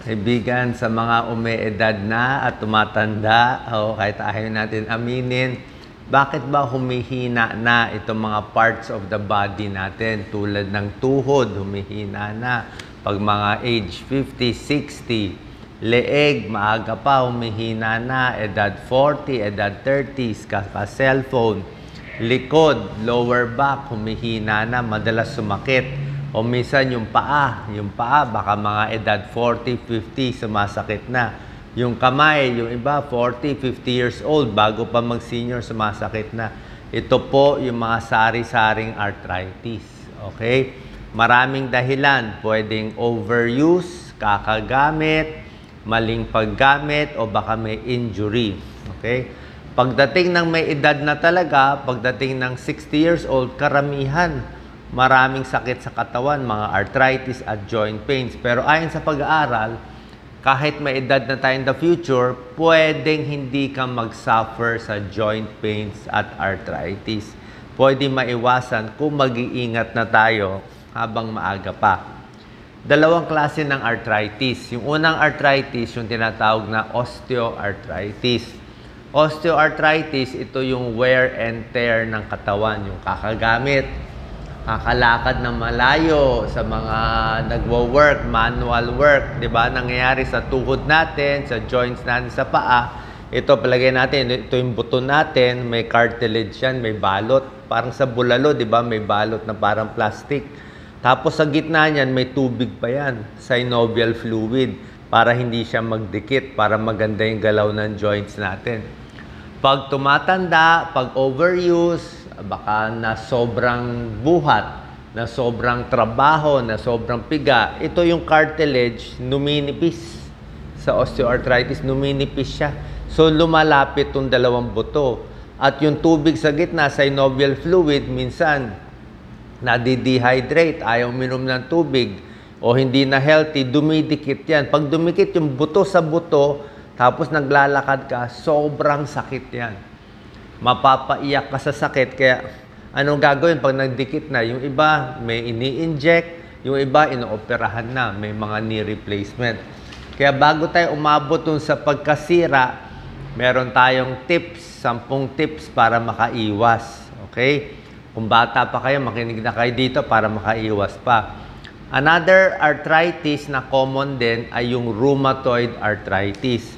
Kaibigan, sa mga umeedad na at tumatanda, kahit ayaw natin aminin, bakit ba humihina na itong mga parts of the body natin? Tulad ng tuhod, humihina na. Pag mga age 50, 60, leeg, maaga pa, humihina na. Edad 40, edad 30s, kaka-cellphone. Likod, lower back, humihina na, madalas sumakit. O minsan yung paa baka mga edad 40, 50, sumasakit na. Yung kamay, yung iba 40, 50 years old, bago pa mag-senior, sumasakit na. Ito po yung mga sari-saring arthritis. Okay? Maraming dahilan. Pwedeng overuse, kakagamit, maling paggamit, o baka may injury. Okay? Pagdating ng may edad na talaga, pagdating ng 60 years old, karamihan, maraming sakit sa katawan, mga arthritis at joint pains. Pero ayon sa pag-aaral, kahit may edad na tayo in the future, pwedeng hindi ka mag-suffer sa joint pains at arthritis. Pwede maiwasan kung mag-iingat na tayo habang maaga pa. Dalawang klase ng arthritis. Yung unang arthritis, yung tinatawag na osteoarthritis. Osteoarthritis, ito yung wear and tear ng katawan, yung kakagamit, kakalakad ng malayo sa mga nagwo-work, manual work, 'di ba? Nangyayari sa tuhod natin, sa joints natin sa paa. Ito palagay natin, ito yung buto natin, may cartilage yan, may balot, parang sa bulalo, 'di ba? May balot na parang plastic. Tapos sa gitna niyan may tubig pa yan, synovial fluid, para hindi siya magdikit, para maganda yung galaw ng joints natin. Pag tumatanda, pag overuse, baka na sobrang buhat, na sobrang trabaho, na sobrang piga, ito yung cartilage, numinipis. Sa osteoarthritis, numinipis siya. So, lumalapit itong dalawang buto. At yung tubig sa gitna, synovial fluid, minsan, nadi-dehydrate, ayaw minom ng tubig, o hindi na healthy, dumidikit yan. Pag dumikit yung buto sa buto, tapos naglalakad ka, sobrang sakit yan. Mapapaiyak ka sa sakit. Kaya anong gagawin pag nagdikit na? Yung iba may ini-inject, yung iba inooperahan na, may mga knee replacement. Kaya bago tayo umabot dun sa pagkasira, meron tayong tips, 10 tips para makaiwas. Okay? Kung bata pa kayo, makinig na kayo dito para makaiwas pa. Another arthritis na common din ay yung rheumatoid arthritis.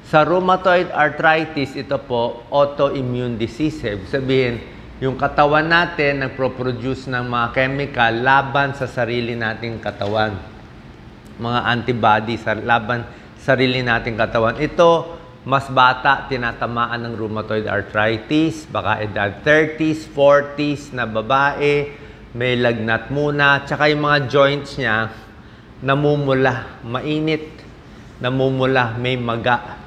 Sa rheumatoid arthritis, ito po, autoimmune disease. Ibig sabihin, yung katawan natin nagpo-produce ng mga chemical laban sa sarili nating katawan. Mga antibodies, laban sa sarili nating katawan. Ito, mas bata, tinatamaan ng rheumatoid arthritis, baka edad 30s, 40s na babae, may lagnat muna, tsaka yung mga joints niya, namumula, mainit, namumula, may maga.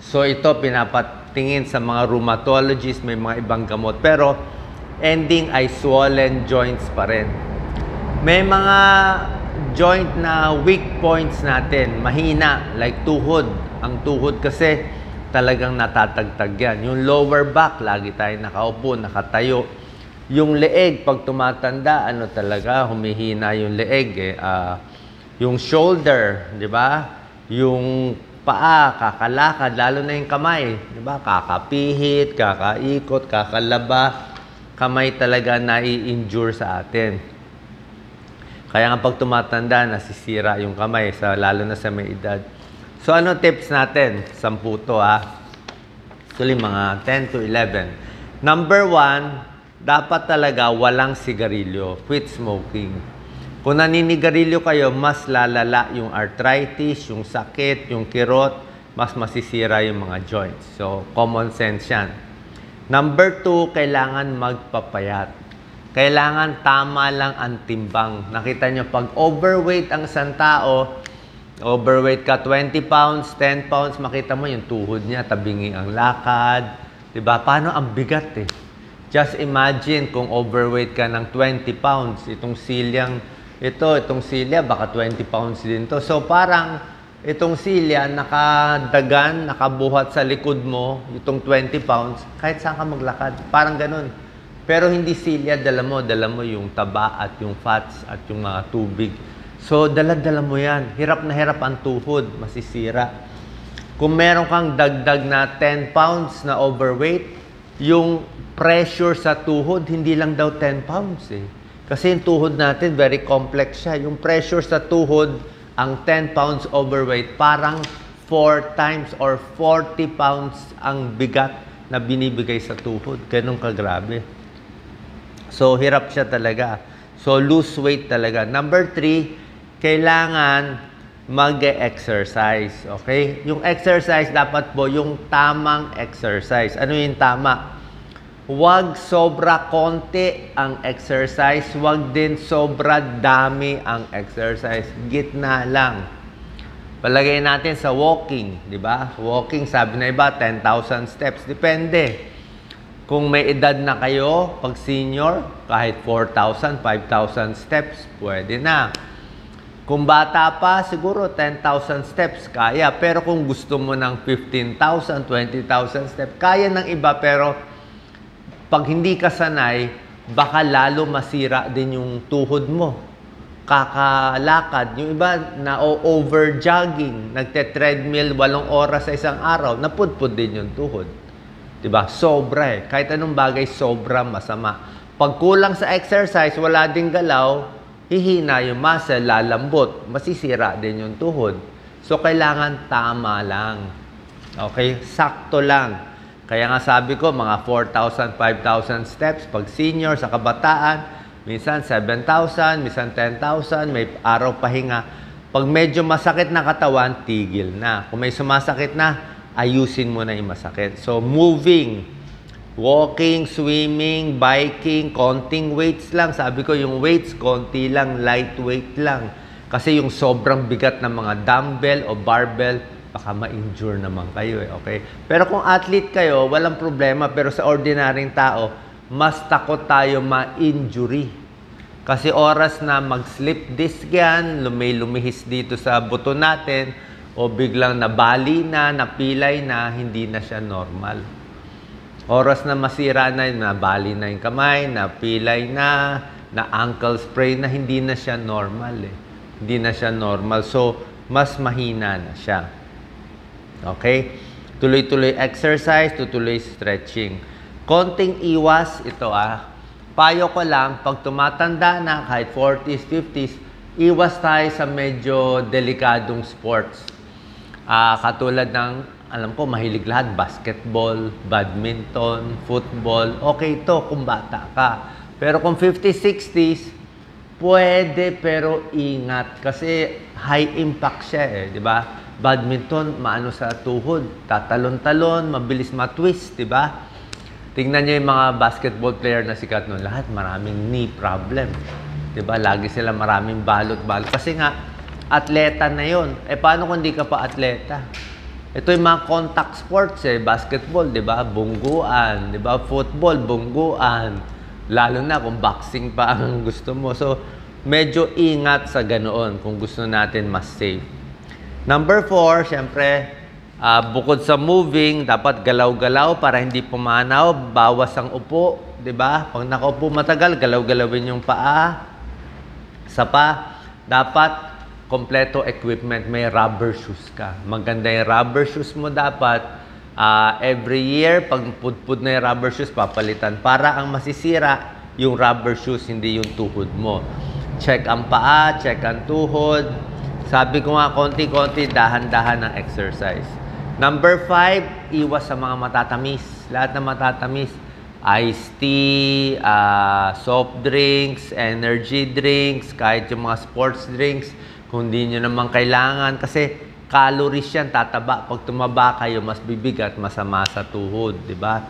So ito pinapatingin sa mga rheumatologist, may mga ibang gamot. Pero ending ay swollen joints pa rin. May mga joint na weak points natin, mahina, like tuhod. Ang tuhod kasi talagang natatagtag yan. Yung lower back, lagi tayo nakaupo, nakatayo. Yung leeg, pag tumatanda, ano talaga, humihina yung leeg. Yung shoulder, di ba? Yung paa, kakalakad, lalo na yung kamay, di ba? Kakapihit, kakaikot, kakalaba, kamay talaga nai-injure sa atin. Kaya nga pag tumatanda, nasisira yung kamay, lalo na sa may edad. So, ano tips natin? 10 to, Actually, mga 10 to 11. Number 1, dapat talaga walang sigarilyo. Quit smoking. Kung naninigarilyo kayo, mas lalala yung arthritis, yung sakit, yung kirot, mas masisira yung mga joints. So, common sense yan. Number 2, kailangan magpapayat. Kailangan tama lang ang timbang. Nakita nyo, pag overweight ang isang tao, overweight ka 20 pounds, 10 pounds, makita mo yung tuhod niya, tabingi ang lakad. Diba? Paano ang bigat eh? Just imagine kung overweight ka ng 20 pounds, itong silya, baka 20 pounds din to. So, parang itong silya, nakadagan, nakabuhat sa likod mo, itong 20 pounds, kahit saan ka maglakad. Parang ganun. Pero hindi silya, dala mo yung taba at yung fats at yung mga tubig. So, dala-dala mo yan. Hirap na hirap ang tuhod, masisira. Kung meron kang dagdag na 10 pounds na overweight, yung pressure sa tuhod, hindi lang daw 10 pounds eh. Kasi yung tuhod natin, very complex siya. Yung pressure sa tuhod, ang 10 pounds overweight, parang 4 times or 40 pounds ang bigat na binibigay sa tuhod. Ganun kagrabe. So, hirap siya talaga. So, lose weight talaga. Number 3, kailangan mag-exercise. Okay? Yung exercise, dapat po yung tamang exercise. Ano yung tama? Huwag sobra konti ang exercise. Huwag din sobra dami ang exercise. Gitna lang. Palagay natin sa walking, di ba? Walking, sabi na iba, 10,000 steps. Depende. Kung may edad na kayo, pag senior, kahit 4,000, 5,000 steps, pwede na. Kung bata pa, siguro 10,000 steps, kaya. Pero kung gusto mo ng 15,000, 20,000 steps, kaya ng iba. Pero pag hindi ka sanay, baka lalo masira din yung tuhod mo. Kakalakad. Yung iba na over jogging, nagte-treadmill 8 oras sa isang araw, napudpud din yung tuhod. Diba? Sobra eh. Kahit anong bagay, sobra masama. Pag kulang sa exercise, wala ding galaw, hihina yung muscle, lalambot, masisira din yung tuhod. So, kailangan tama lang. Okay? Sakto lang. Kaya nga sabi ko, mga 4,000, 5,000 steps pag senior sa kabataan, minsan 7,000, minsan 10,000, may araw pahinga. Pag medyo masakit na katawan, tigil na. Kung may sumasakit na, ayusin mo na yung masakit. So, moving, walking, swimming, biking, konting weights lang. Sabi ko, yung weights, konti lang, lightweight lang. Kasi yung sobrang bigat ng mga dumbbell o barbell, baka ma-injure naman kayo eh, okay? Pero kung athlete kayo, walang problema. Pero sa ordinaryong tao, mas takot tayo ma-injury. Kasi oras na mag-slip disc yan, may lumihis dito sa buto natin, o biglang nabali na, napilay na, hindi na siya normal. Oras na masira na, nabali na yung kamay, napilay na ankle sprain na, hindi na siya normal eh. Hindi na siya normal. So, mas mahina na siya. Okay? Tuloy-tuloy exercise, tuloy stretching. Konting iwas, ito payo ko lang, pag tumatanda na, kahit 40s, 50s, iwas tayo sa medyo delikadong sports. Katulad ng, alam ko, mahilig lahat, basketball, badminton, football, okay ito kung bata ka. Pero kung 50s, 60s, pwede pero ingat kasi high impact siya eh, di ba? Badminton, maano sa tuhod, tatalon-talon, mabilis matwist, di ba? Tingnan niyo yung mga basketball player na sikat noon, lahat maraming knee problem. Di ba? Lagi sila maraming balot-balot. Kasi nga, atleta na yon. Eh, paano kung di ka pa atleta? Ito yung mga contact sports eh. Basketball, di ba? Bungguan. Di ba? Football, bungguan. Lalo na kung boxing pa ang gusto mo. So, medyo ingat sa ganoon kung gusto natin mas safe. Number 4, syempre, bukod sa moving, dapat galaw-galaw para hindi pumanaw. Bawas ang upo, di ba? Pag nakaupo matagal, galaw-galawin yung paa. Sa pa, dapat kompleto equipment. May rubber shoes ka. Maganda yung rubber shoes mo dapat. Every year, pag pudpud na yung rubber shoes, papalitan. Para ang masisira, yung rubber shoes, hindi yung tuhod mo. Check ang paa, check ang tuhod. Sabi ko nga, konti-konti, dahan-dahan ng exercise. Number 5, iwas sa mga matatamis. Lahat ng matatamis. Iced tea, soft drinks, energy drinks, kahit yung mga sports drinks, kung di nyo naman kailangan. Kasi calories yan, tataba. Pag tumaba kayo, mas bibigat, masama sa tuhod, di ba?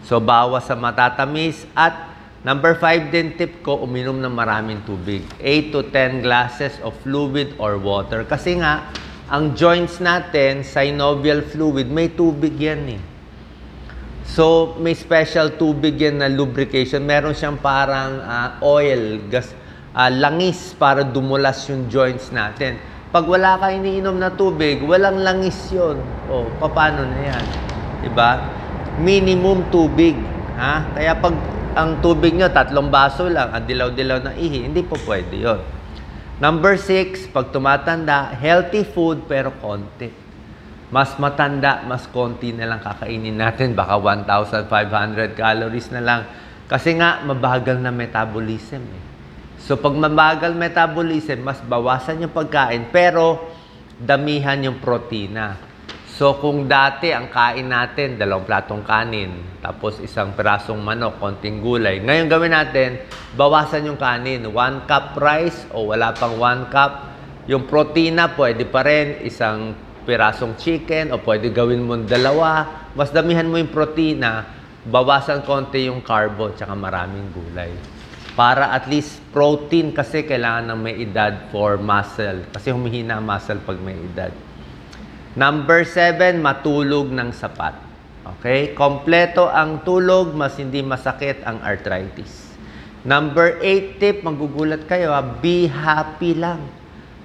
So, bawas sa matatamis. At number 5 din tip ko, uminom ng maraming tubig. 8 to 10 glasses of fluid or water. Kasi nga, ang joints natin, synovial fluid, may tubig yan eh. So, may special tubig yan na lubrication. Meron siyang parang oil, gas, langis para dumulas yung joints natin. Pag wala ka iniinom na tubig, walang langis yun. O, paano na yan? Diba? Minimum tubig. Kaya pag ang tubig nyo, 3 baso lang, ang dilaw-dilaw na ihi, hindi po pwede yun. Number 6, pag tumatanda, healthy food pero konti. Mas matanda, mas konti na lang kakainin natin. Baka 1,500 calories na lang. Kasi nga, mabagal na metabolism. So, pag mabagal metabolism, mas bawasan yung pagkain, pero damihan yung protina. So, kung dati ang kain natin, 2 platong kanin, tapos 1 pirasong manok, konting gulay. Ngayon gawin natin, bawasan yung kanin. 1 cup rice o wala pang 1 cup. Yung protina, pwede pa rin 1 pirasong chicken o pwede gawin mo 2. Mas damihan mo yung protina, bawasan konti yung carbo tsaka maraming gulay. Para at least protein kasi kailangan ng may edad for muscle. Kasi humihina ang muscle pag may edad. Number 7, matulog ng sapat. Okay? Kompleto ang tulog, mas hindi masakit ang arthritis. Number 8 tip, magugulat kayo, be happy lang.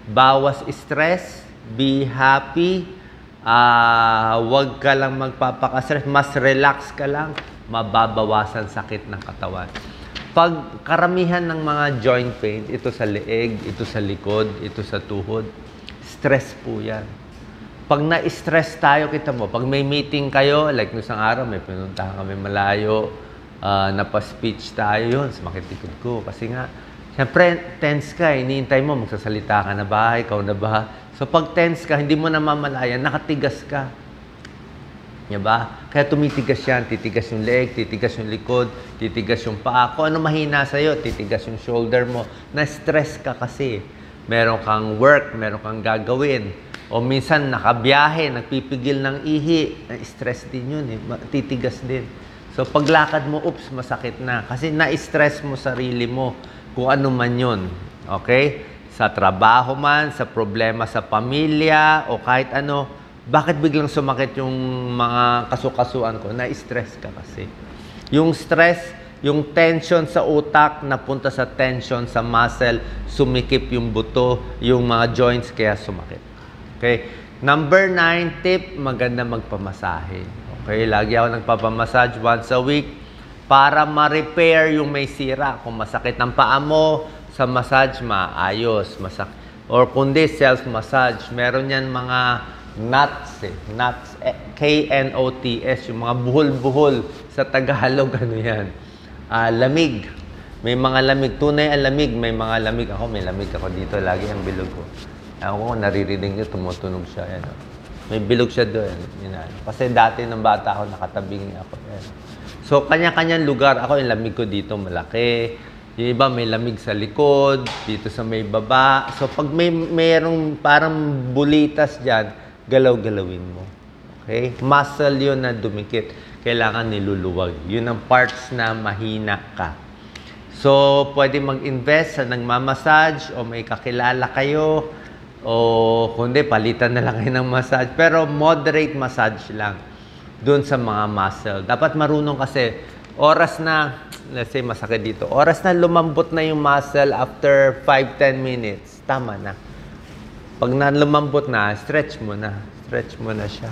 Bawas stress, be happy. Huwag ka lang magpapaka-stress, mas relax ka lang, mababawasan sakit ng katawan. Pag karamihan ng mga joint pain, ito sa leeg, ito sa likod, ito sa tuhod, stress po yan. Pag na-stress tayo, kita mo, pag may meeting kayo, like nung isang araw, may pinuntahan kami malayo, napa-speech tayo yun, sumakit likod ko. Kasi nga, siyempre, tense ka, iniintay mo, magsasalita ka na ba, ikaw na ba? So, pag tense ka, hindi mo namamalayan, nakatigas ka. Diba? Kaya tumitigas yan, titigas yung leg, titigas yung likod, titigas yung paa. Kung ano mahina sa'yo, titigas yung shoulder mo. Na-stress ka kasi. Meron kang work, meron kang gagawin. O minsan nakabiyahe, nagpipigil ng ihi, stress din yun titigas din. So paglakad mo, oops, masakit na. Kasi na-stress mo sarili mo kung ano man yun. Okay? Sa trabaho man, sa problema sa pamilya, o kahit ano, bakit biglang sumakit yung mga kasukasuan ko? Na-stress ka kasi. Yung stress, yung tension sa utak, napunta sa tension sa muscle, sumikip yung buto, yung mga joints, kaya sumakit. Okay. Number 9 tip, maganda magpamasahe. Okay, lagi ako nagpapamassage once a week para ma-repair yung may sira. Kung masakit ang paa mo, sa massage maayos. Or kundi self-massage. Meron yan mga knots, knots, K-N-O-T-S, yung mga buhol-buhol sa Tagalog, ano yan. Lamig. May mga lamig. Tunay ang lamig. May mga lamig. Ako, may lamig ako dito. Lagi ang bilog ko. Ako, naririnig niyo, tumutunog siya. Yan. May bilog siya doon. Yan. Kasi dati ng bata ako, nakatabing niya ako. Yan. So, kanya-kanyang lugar. Ako, yung lamig ko dito malaki. Yung iba, may lamig sa likod. Dito sa may baba. So, pag mayroong parang bulitas dyan, galaw-galawin mo. Okay? Muscle yun na dumikit. Kailangan niluluwag. Yun ang parts na mahina ka. So, pwede mag-invest sa nagmamassage o may kakilala kayo. O kundi palitan na lang kayo ng massage. Pero moderate massage lang doon sa mga muscle. Dapat marunong kasi oras na, let's say masakit dito, oras na lumambot na yung muscle after 5-10 minutes, tama na. Pag na lumambot na, stretch mo na. Stretch mo na siya.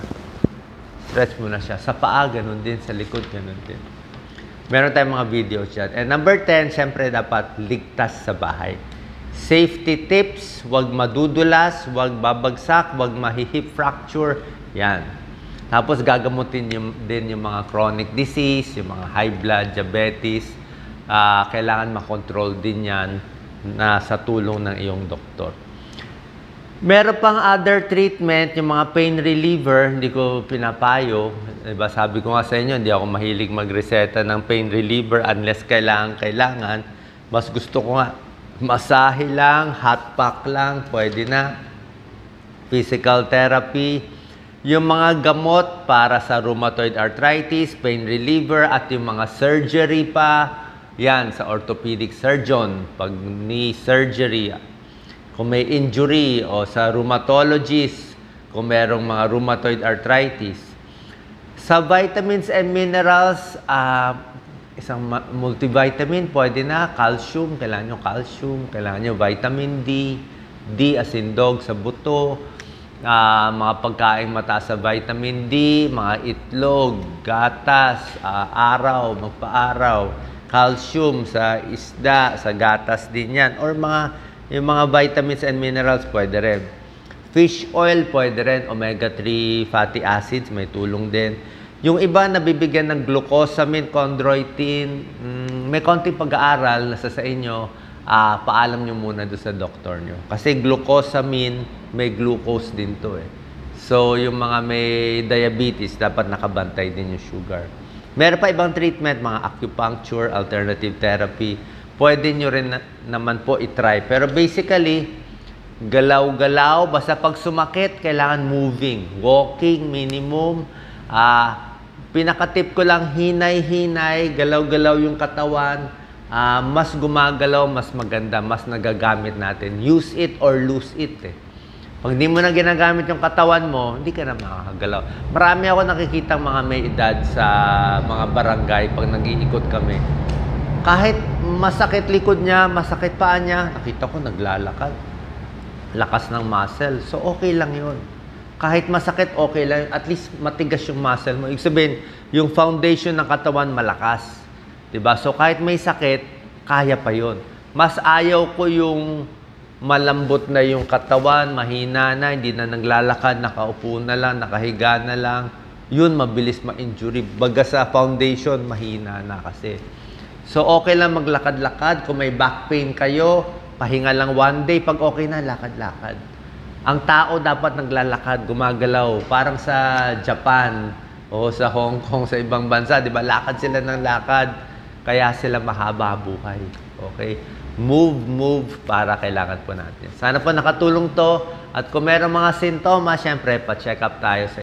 Stretch mo na siya. Sa paa, ganun din. Sa likod, ganun din. Meron tayong mga videos dyan. And number 10, syempre dapat ligtas sa bahay. Safety tips, huwag madudulas, huwag babagsak, huwag mahihip fracture. Yan. Tapos gagamutin din yung mga chronic disease, yung mga high blood, diabetes. Kailangan makontrol din yan na sa tulong ng iyong doktor. Meron pang other treatment, yung mga pain reliever, hindi ko pinapayo. Diba, sabi ko nga sa inyo, hindi ako mahilig magreseta ng pain reliever unless kailangan. Mas gusto ko nga, masahe lang, hot pack lang, pwede na. Physical therapy. Yung mga gamot para sa rheumatoid arthritis, pain reliever, at yung mga surgery pa, yan, sa orthopedic surgeon, pag knee surgery. Kung may injury o sa rheumatologist, kung merong mga rheumatoid arthritis. Sa vitamins and minerals, isang multivitamin, pwede na. Calcium, kailangan nyo calcium. Kailangan nyo vitamin D. D as in dog sa buto. Mga pagkain mataas sa vitamin D. Mga itlog, gatas, araw, magpa-araw. Calcium sa isda, sa gatas din yan. Or mga Yung mga vitamins and minerals, pwede rin. Fish oil, pwede rin. Omega-3 fatty acids, may tulong din. Yung iba, nabibigyan ng glucosamine, chondroitin. May konting pag-aaral, nasa sa inyo, paalam nyo muna doon sa doktor nyo. Kasi glucosamine, may glucose din to eh. So, yung mga may diabetes, dapat nakabantay din yung sugar. Meron pa ibang treatment, mga acupuncture, alternative therapy. Pwede nyo rin naman po itry. Pero basically, galaw-galaw, basta pag sumakit, kailangan moving. Walking, minimum. Pinakatip ko lang, hinay-hinay, galaw-galaw yung katawan. Mas gumagalaw, mas maganda, mas nagagamit natin. Use it or lose it eh. Pag hindi mo na ginagamit yung katawan mo, hindi ka na makakagalaw. Marami ako nakikitang mga may edad sa mga barangay pag nag-iikot kami. Kahit masakit likod niya, masakit paa niya, nakita ko naglalakad. Lakas ng muscle. So, okay lang yun. Kahit masakit, okay lang. At least matigas yung muscle mo. Ibig sabihin, yung foundation ng katawan malakas. Diba? So, kahit may sakit, kaya pa yun. Mas ayaw ko yung malambot na yung katawan, mahina na, hindi na naglalakad, nakaupo na lang, nakahiga na lang. Yun, mabilis ma-injury. Baga sa foundation, mahina na kasi. So, okay lang maglakad-lakad. Kung may back pain kayo, pahinga lang one day. Pag okay na, lakad-lakad. Ang tao dapat naglalakad, gumagalaw. Parang sa Japan o sa Hong Kong, sa ibang bansa, di ba? Lakad sila ng lakad. Kaya sila mahaba buhay. Okay? Move para kailangan po natin. Sana po nakatulong to. At kung meron mga sintomas, syempre, pa-check up tayo sa